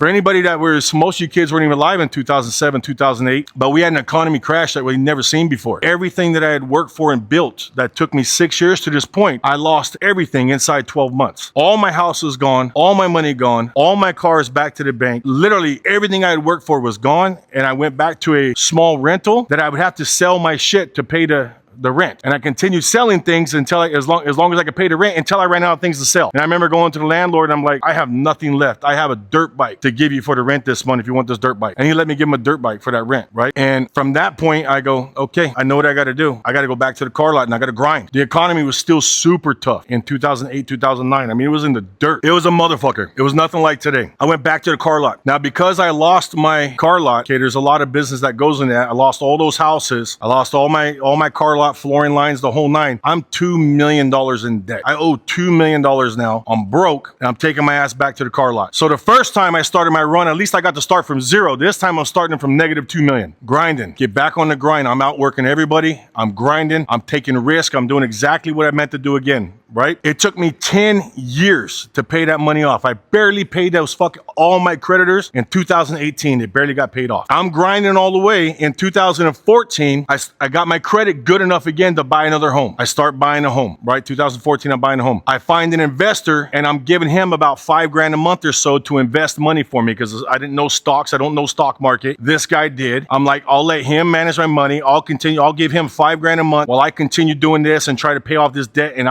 For anybody that was, most of you kids weren't even alive in 2007, 2008, but we had an economy crash that we'd never seen before. Everything that I had worked for and built that took me 6 years to this point, I lost everything inside 12 months. All my house was gone, all my money gone, all my cars back to the bank. Literally everything I had worked for was gone, and I went back to a small rental that I would have to sell my shit to pay the rent. And I continued selling things until as long as I could pay the rent, until I ran out of things to sell. And I remember going to the landlord and I'm like, I have nothing left. I have a dirt bike to give you for the rent this month if you want this dirt bike. And he let me give him a dirt bike for that rent, right? And from that point, I go, okay, I know what I got to do. I got to go back to the car lot and I got to grind. The economy was still super tough in 2008, 2009. I mean, it was in the dirt. It was a motherfucker. It was nothing like today. I went back to the car lot. Now, because I lost my car lot, okay, there's a lot of business that goes in that. I lost all those houses. I lost all my car lot flooring lines, the whole nine. I'm $2 million in debt. I owe $2 million now. I'm broke and I'm taking my ass back to the car lot. So the first time I started my run, at least I got to start from zero. This time I'm starting from negative 2 million. Grinding. Get back on the grind. I'm out working everybody. I'm grinding. I'm taking risk. I'm doing exactly what I meant to do again. Right? It took me 10 years to pay that money off. I barely paid those all my creditors in 2018. It barely got paid off. I'm grinding all the way. In 2014, I got my credit good enough again to buy another home. I start buying a home, right? 2014, I'm buying a home. I find an investor and I'm giving him about $5,000 a month or so to invest money for me because I didn't know stocks. I don't know stock market. This guy did. I'm like, I'll let him manage my money. I'll give him $5,000 a month while I continue doing this and try to pay off this debt. And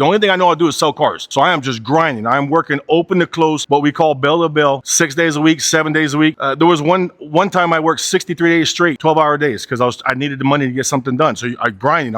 the only thing I know how to do is sell cars. So I am just grinding. I'm working open to close, what we call bell to bell, 6 days a week, 7 days a week. There was one time I worked 63 days straight, 12-hour days, because I needed the money to get something done. So I'm grinding.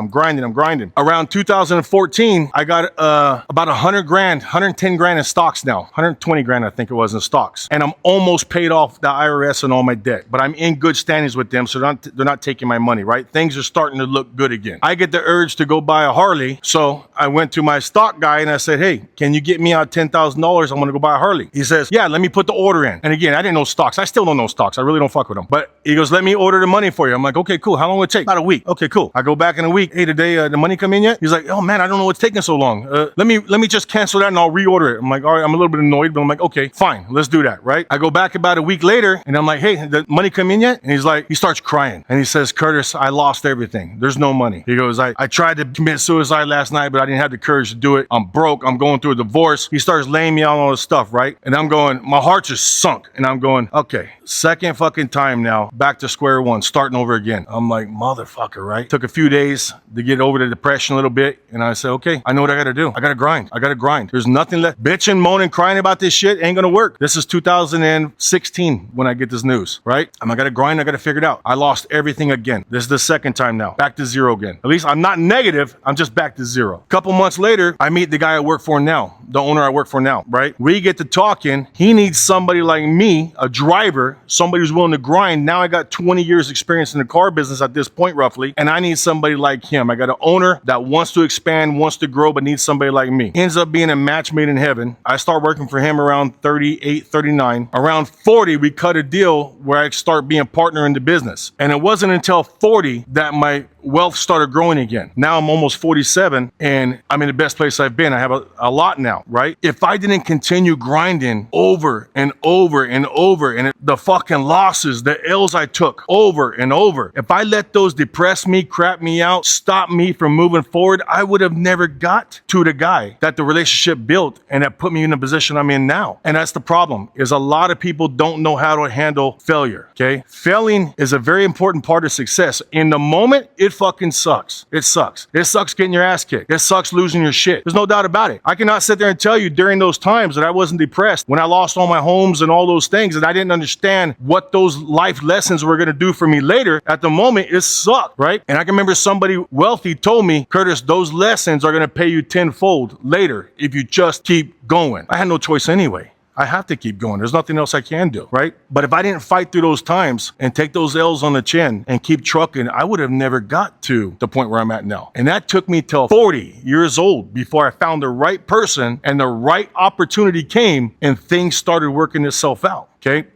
Around 2014, I got about $100,000, $110,000 in stocks now, $120,000 I think it was in stocks, and I'm almost paid off the IRS and all my debt. But I'm in good standings with them, so they're not taking my money. Right? Things are starting to look good again. I get the urge to go buy a Harley, so I went to my stock guy and I said, hey, can you get me out $10,000? I'm gonna go buy a Harley. He says, yeah, let me put the order in. And again, I didn't know stocks. I still don't know stocks. I really don't fuck with them. But he goes, let me order the money for you. I'm like, okay, cool. How long will it take? About a week. Okay, cool. I go back in a week. Hey, today the money come in yet? He's like, oh man, I don't know what's taking so long. Let me just cancel that and I'll reorder it. I'm like, all right, I'm a little bit annoyed, but I'm like, okay, fine, let's do that, right? I go back about a week later and I'm like, hey, the money come in yet? And he starts crying and he says, Curtis, I lost everything. There's no money. He goes, I tried to commit suicide last night, but I didn't have the courage to do it. I'm broke. I'm going through a divorce. He starts laying me out on all this stuff, right? And I'm going, my heart just sunk. And I'm going, okay, second fucking time now, back to square one, starting over again. I'm like, motherfucker, right? Took a few days to get over the depression a little bit. And I said, okay, I know what I got to do. I got to grind. There's nothing left. Bitching, moaning, crying about this shit ain't going to work. This is 2016 when I get this news, right? I got to grind. I got to figure it out. I lost everything again. This is the second time now. Back to zero again. At least I'm not negative. I'm just back to zero. A couple months later, I meet the guy I work for now, the owner I work for now, right? We get to talking. He needs somebody like me, a driver, somebody who's willing to grind. Now I got 20 years experience in the car business at this point, roughly, and I need somebody like him. I got an owner that wants to expand, wants to grow, but needs somebody like me. Ends up being a match made in heaven. I start working for him around 38, 39. Around 40, we cut a deal where I start being partner in the business. And it wasn't until 40 that my wealth started growing again. Now I'm almost 47 and I'm in the best place I've been. I have a lot now, right? If I didn't continue grinding over and over and over, and the fucking losses, the L's I took over and over, if I let those depress me, crap me out, stop me from moving forward, I would have never got to the guy that the relationship built and that put me in the position I'm in now. And that's the problem, is a lot of people don't know how to handle failure, okay? Failing is a very important part of success. In the moment, it fucking sucks. It sucks. It sucks getting your ass kicked. It sucks losing your shit. There's no doubt about it. I cannot sit there and tell you during those times that I wasn't depressed when I lost all my homes and all those things, and I didn't understand what those life lessons were going to do for me later. At the moment, it sucked, right? And I can remember somebody wealthy told me, Curtis, those lessons are going to pay you tenfold later if you just keep going. I had no choice anyway. I have to keep going. There's nothing else I can do, right? But if I didn't fight through those times and take those L's on the chin and keep trucking, I would have never got to the point where I'm at now. And that took me till 40 years old before I found the right person and the right opportunity came and things started working itself out. Okay.